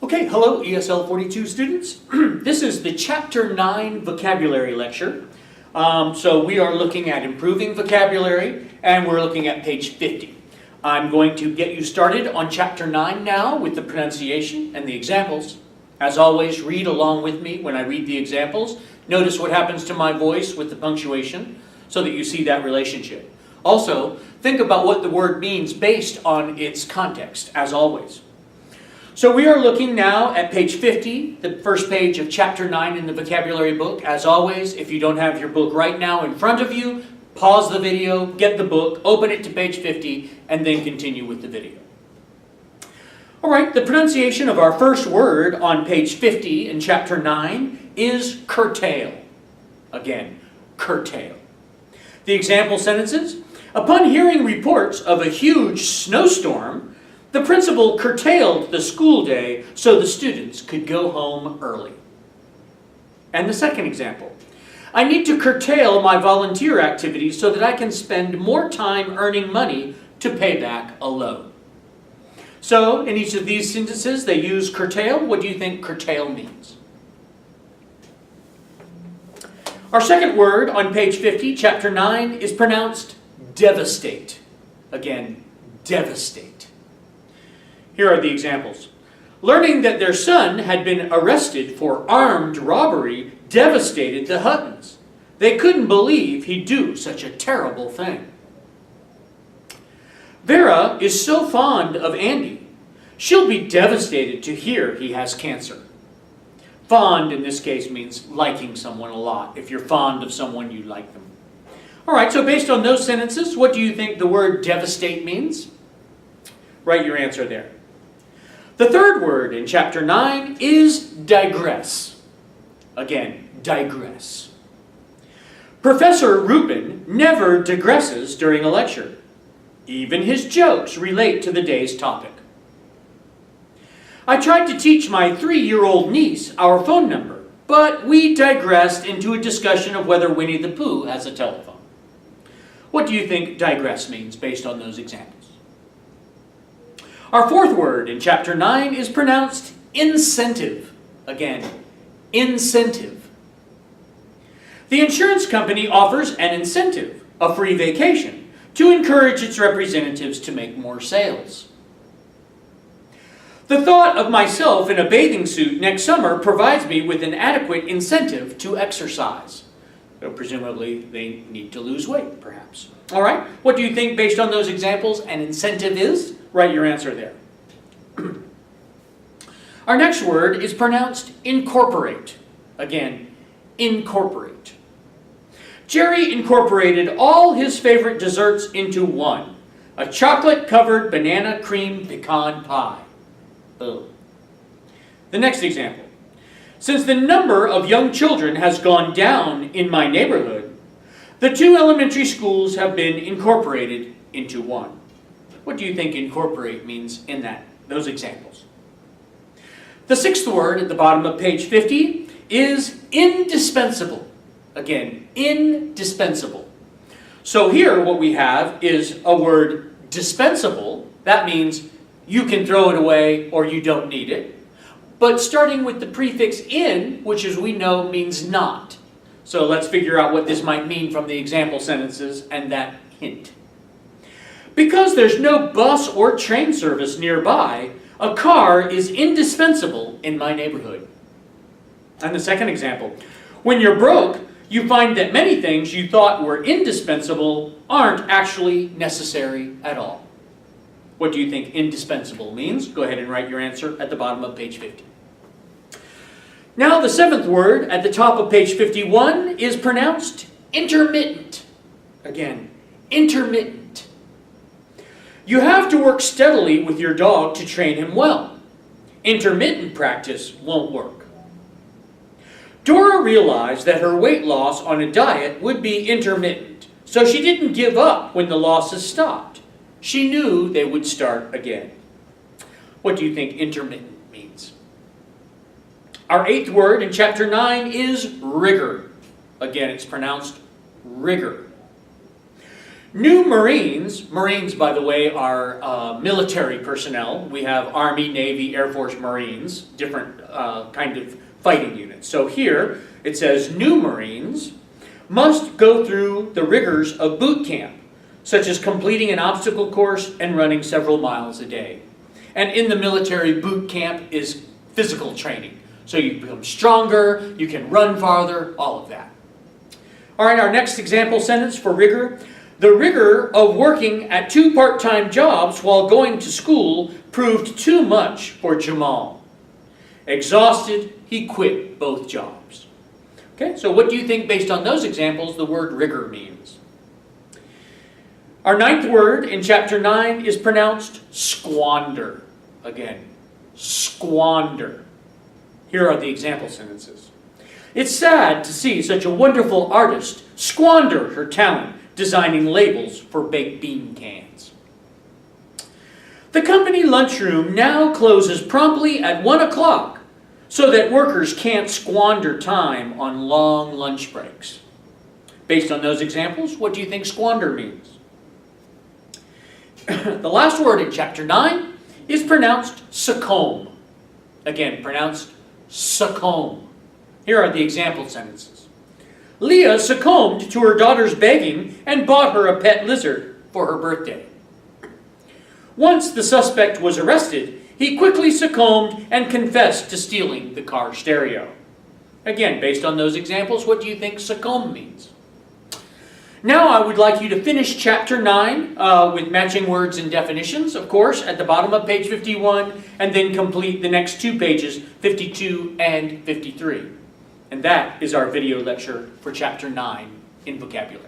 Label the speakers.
Speaker 1: Okay, hello ESL 42 students. This is the Chapter 9 vocabulary lecture. So we are looking at improving vocabulary and we're looking at page 50. I'm going to get you started on Chapter 9 now with the pronunciation and the examples. As always, read along with me when I read the examples. Notice what happens to my voice with the punctuation so that you see that relationship. Also, think about what the word means based on its context, as always. So we are looking now at page 50, the first page of Chapter 9 in the vocabulary book. As always, if you don't have your book right now in front of you, pause the video, get the book, open it to page 50, and then continue with the video. All right, the pronunciation of our first word on page 50 in Chapter 9 is curtail. Again, curtail. The example sentences: upon hearing reports of a huge snowstorm, the principal curtailed the school day so the students could go home early. And the second example: I need to curtail my volunteer activities so that I can spend more time earning money to pay back a loan. So, in each of these sentences, they use curtail. What do you think curtail means? Our second word on page 50, Chapter 9, is pronounced devastate. Again, devastate. Here are the examples. Learning that their son had been arrested for armed robbery devastated the Huttons. They couldn't believe he'd do such a terrible thing. Vera is so fond of Andy, she'll be devastated to hear he has cancer. Fond in this case means liking someone a lot. If you're fond of someone, you like them. All right, so based on those sentences, what do you think the word devastate means? Write your answer there. The third word in Chapter 9 is digress. Again, digress. Professor Rubin never digresses during a lecture. Even his jokes relate to the day's topic. I tried to teach my 3-year-old niece our phone number, but we digressed into a discussion of whether Winnie the Pooh has a telephone. What do you think digress means based on those examples? Our fourth word in Chapter 9 is pronounced incentive. Again, incentive. The insurance company offers an incentive, a free vacation, to encourage its representatives to make more sales. The thought of myself in a bathing suit next summer provides me with an adequate incentive to exercise. So presumably they need to lose weight, perhaps. All right, what do you think based on those examples an incentive is? Write your answer there. Our next word is pronounced incorporate. Again, incorporate. Jerry incorporated all his favorite desserts into one: a chocolate-covered banana cream pecan pie. Boom. The next example. Since the number of young children has gone down in my neighborhood, the 2 elementary schools have been incorporated into one. What do you think incorporate means in those examples? The sixth word at the bottom of page 50 is indispensable. Again, indispensable. So here what we have is a word dispensable. That means you can throw it away or you don't need it. But starting with the prefix in, which as we know means not. So let's figure out what this might mean from the example sentences and that hint. Because there's no bus or train service nearby, a car is indispensable in my neighborhood. And the second example. When you're broke, you find that many things you thought were indispensable aren't actually necessary at all. What do you think indispensable means? Go ahead and write your answer at the bottom of page 50. Now the seventh word at the top of page 51 is pronounced intermittent. Again, intermittent. You have to work steadily with your dog to train him well. Intermittent practice won't work. Dora realized that her weight loss on a diet would be intermittent, so she didn't give up when the losses stopped. She knew they would start again. What do you think intermittent means? Our eighth word in Chapter 9 is rigor. Again, it's pronounced rigor. New Marines, Marines by the way are military personnel. We have Army, Navy, Air Force, Marines, different kind of fighting units. So here it says new Marines must go through the rigors of boot camp, such as completing an obstacle course and running several miles a day. And in the military, boot camp is physical training. So you become stronger, you can run farther, all of that. All right, our next example sentence for rigor. The rigor of working at 2 part-time jobs while going to school proved too much for Jamal. Exhausted, he quit both jobs. Okay, so what do you think, based on those examples, the word rigor means? Our 9th word in chapter 9 is pronounced squander. Again, squander. Here are the example sentences. It's sad to see such a wonderful artist squander her talent designing labels for baked bean cans. The company lunchroom now closes promptly at 1 o'clock so that workers can't squander time on long lunch breaks. Based on those examples, what do you think squander means? The last word in chapter 9 is pronounced succumb. Again, pronounced succumb. Here are the example sentences. Leah succumbed to her daughter's begging and bought her a pet lizard for her birthday. Once the suspect was arrested, he quickly succumbed and confessed to stealing the car stereo. Again, based on those examples, what do you think succumb means? Now I would like you to finish chapter 9 with matching words and definitions, of course, at the bottom of page 51, and then complete the next 2 pages, 52 and 53. And that is our video lecture for chapter 9 in vocabulary.